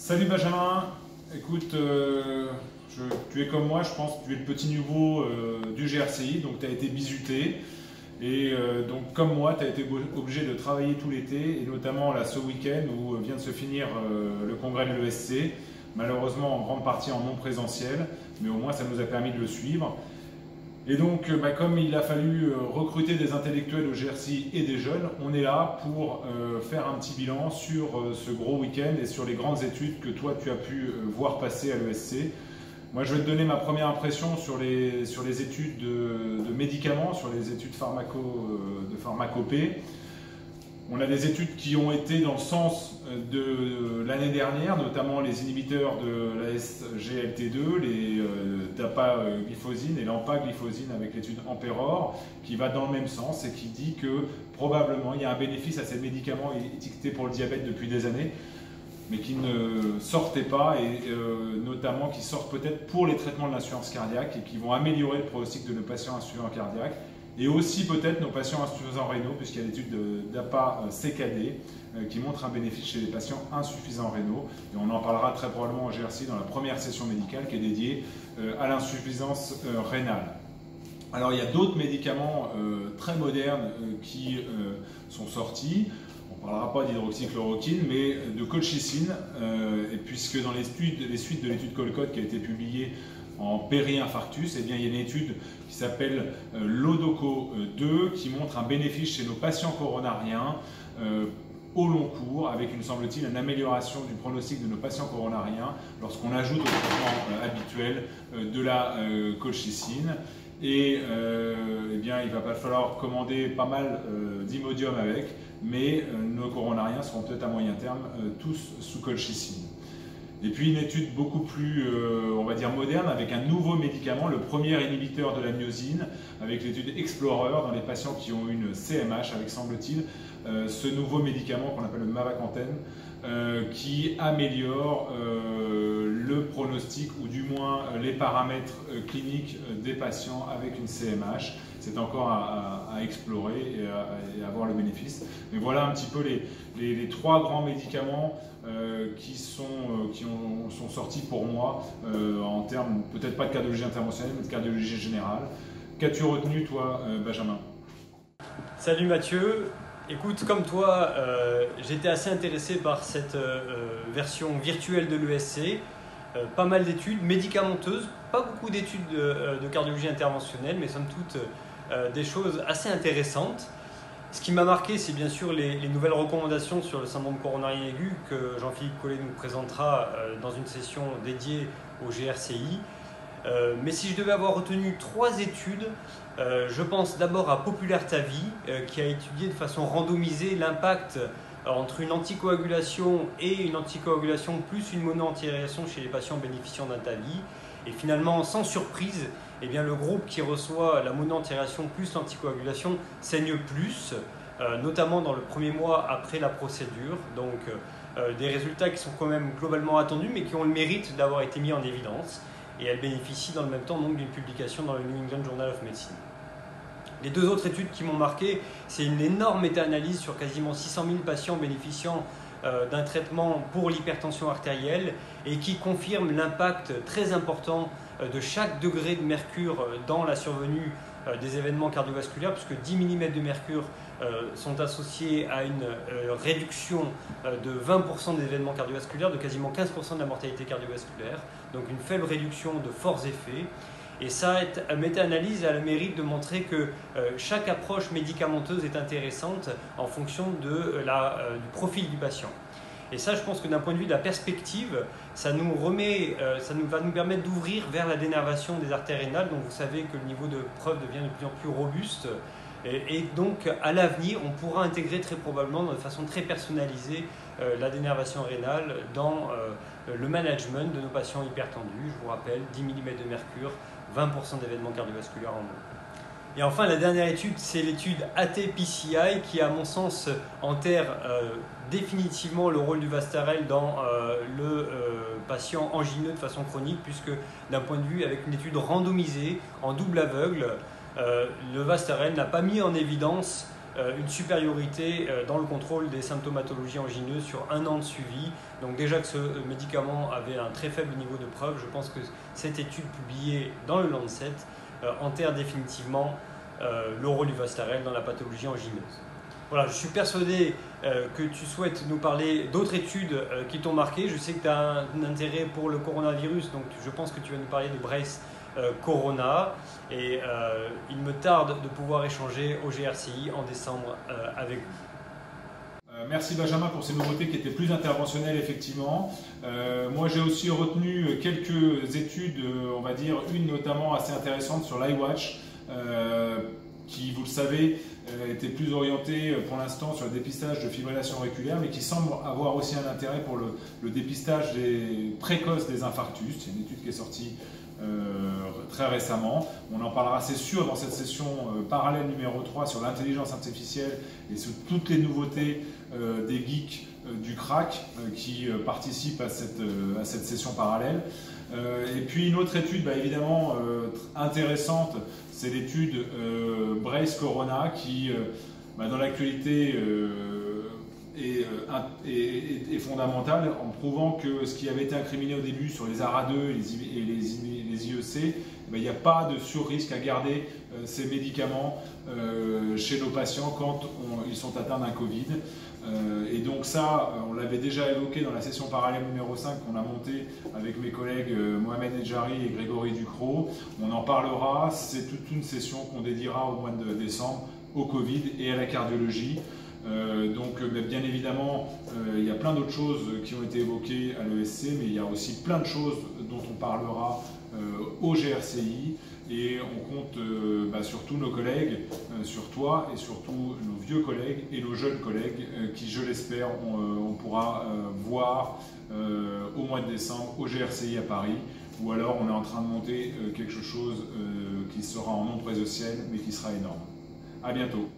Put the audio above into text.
Salut Benjamin, écoute, tu es comme moi, je pense que tu es le petit nouveau du GRCI, donc tu as été bisuté. Et donc comme moi, tu as été obligé de travailler tout l'été, et notamment là ce week-end où vient de se finir le congrès de l'ESC, malheureusement en grande partie en non présentiel, mais au moins ça nous a permis de le suivre. Et donc, comme il a fallu recruter des intellectuels au GRCI et des jeunes, on est là pour faire un petit bilan sur ce gros week-end et sur les grandes études que toi tu as pu voir passer à l'ESC. Moi, je vais te donner ma première impression sur les études de médicaments, sur les études de pharmacopée. On a des études qui ont été dans le sens de l'année dernière, notamment les inhibiteurs de la SGLT2, les dapagliflozine et l'empagliflozine avec l'étude Emperor, qui va dans le même sens et qui dit que probablement il y a un bénéfice à ces médicaments étiquetés pour le diabète depuis des années, mais qui ne sortaient pas, et notamment qui sortent peut-être pour les traitements de l'insuffisance cardiaque et qui vont améliorer le pronostic de nos patients insuffisants cardiaques. Et aussi peut-être nos patients insuffisants rénaux, puisqu'il y a l'étude d'APA-CKD qui montre un bénéfice chez les patients insuffisants rénaux. Et on en parlera très probablement en GRCI dans la première session médicale qui est dédiée à l'insuffisance rénale. Alors il y a d'autres médicaments très modernes qui sont sortis. On ne parlera pas d'hydroxychloroquine, mais de colchicine, et puisque dans les suites de l'étude Colcott qui a été publiée en péri-infarctus, eh bien, il y a une étude qui s'appelle l'ODOCO-2 qui montre un bénéfice chez nos patients coronariens au long cours, avec, il me semble-t-il, une amélioration du pronostic de nos patients coronariens lorsqu'on ajoute au traitement habituel de la colchicine. Et eh bien, il ne va pas falloir commander pas mal d'imodium avec, mais nos coronariens seront peut-être à moyen terme tous sous colchicine. Et puis une étude beaucoup plus, on va dire, moderne, avec un nouveau médicament, le premier inhibiteur de la myosine, avec l'étude Explorer dans les patients qui ont une CMH, avec, semble-t-il, ce nouveau médicament qu'on appelle le mavacantine, qui améliore le pronostic, ou du moins les paramètres cliniques des patients avec une CMH. C'est encore à explorer et à voir le bénéfice. Mais voilà un petit peu les trois grands médicaments qui sont sortis pour moi en termes, peut-être pas de cardiologie interventionnelle, mais de cardiologie générale. Qu'as-tu retenu, toi, Benjamin? Salut Mathieu. Écoute, comme toi, j'étais assez intéressé par cette version virtuelle de l'ESC. Pas mal d'études médicamenteuses, pas beaucoup d'études de cardiologie interventionnelle, mais somme toute des choses assez intéressantes. Ce qui m'a marqué, c'est bien sûr les nouvelles recommandations sur le syndrome coronarien aigu que Jean-Philippe Collet nous présentera dans une session dédiée au GRCI. Mais si je devais avoir retenu trois études, je pense d'abord à Populaire Ta Vie, qui a étudié de façon randomisée l'impact entre une anticoagulation et une anticoagulation plus une mono-antiaération chez les patients bénéficiant d'un TAVI. Et finalement, sans surprise, eh bien, le groupe qui reçoit la mono-antiaération plus l'anticoagulation saigne plus, notamment dans le premier mois après la procédure. Donc des résultats qui sont quand même globalement attendus, mais qui ont le mérite d'avoir été mis en évidence. Et elle bénéficie dans le même temps d'une publication dans le New England Journal of Medicine. Les deux autres études qui m'ont marqué, c'est une énorme méta-analyse sur quasiment 600 000 patients bénéficiant d'un traitement pour l'hypertension artérielle et qui confirme l'impact très important de chaque degré de mercure dans la survenue des événements cardiovasculaires, puisque 10 mm de mercure sont associés à une réduction de 20% des événements cardiovasculaires, de quasiment 15% de la mortalité cardiovasculaire, donc une faible réduction de forts effets. Et cette méta-analyse a le mérite de montrer que chaque approche médicamenteuse est intéressante en fonction du profil du patient. Et ça, je pense que d'un point de vue de la perspective, ça va nous permettre d'ouvrir vers la dénervation des artères rénales, dont vous savez que le niveau de preuve devient de plus en plus robuste. Et donc, à l'avenir, on pourra intégrer très probablement, de façon très personnalisée, la dénervation rénale dans le management de nos patients hypertendus. Je vous rappelle, 10 mm de mercure, 20% d'événements cardiovasculaires en moins. Et enfin, la dernière étude, c'est l'étude AT-PCI qui, à mon sens, enterre définitivement le rôle du Vastarel dans le patient angineux de façon chronique, puisque d'un point de vue, avec une étude randomisée en double aveugle, le Vastarel n'a pas mis en évidence une supériorité dans le contrôle des symptomatologies angineuses sur 1 an de suivi. Donc déjà que ce médicament avait un très faible niveau de preuve, je pense que cette étude publiée dans le Lancet enterre définitivement le rôle du Vastarel dans la pathologie angineuse. Voilà, je suis persuadé que tu souhaites nous parler d'autres études qui t'ont marqué. Je sais que tu as un intérêt pour le coronavirus, donc je pense que tu vas nous parler de Brace Corona. Et il me tarde de pouvoir échanger au GRCI en décembre avec vous. Merci Benjamin pour ces nouveautés qui étaient plus interventionnelles effectivement. Moi j'ai aussi retenu quelques études, on va dire une notamment assez intéressante sur l'iWatch, qui, vous le savez, était plus orientée pour l'instant sur le dépistage de fibrillation auriculaire, mais qui semble avoir aussi un intérêt pour le dépistage précoce des infarctus. C'est une étude qui est sortie très récemment. On en parlera, c'est sûr, dans cette session parallèle numéro 3 sur l'intelligence artificielle et sur toutes les nouveautés des geeks du crack qui participent à cette session parallèle. Et puis une autre étude évidemment intéressante, c'est l'étude Brace Corona qui dans l'actualité est fondamentale en prouvant que ce qui avait été incriminé au début sur les ARA2 et les IEC, il n'y a pas de surrisque à garder ces médicaments chez nos patients quand ils sont atteints d'un Covid. Et donc ça, on l'avait déjà évoqué dans la session parallèle numéro 5 qu'on a montée avec mes collègues Mohamed Edjari et Grégory Ducrot. On en parlera, c'est toute une session qu'on dédiera au mois de décembre au Covid et à la cardiologie. Bien évidemment, il y a plein d'autres choses qui ont été évoquées à l'ESC, mais il y a aussi plein de choses dont on parlera au GRCI. Et on compte sur tous nos collègues, sur toi et surtout nos vieux collègues et nos jeunes collègues qui, je l'espère, on pourra voir au mois de décembre au GRCI à Paris. Ou alors on est en train de monter quelque chose qui sera en non présentiel mais qui sera énorme. À bientôt.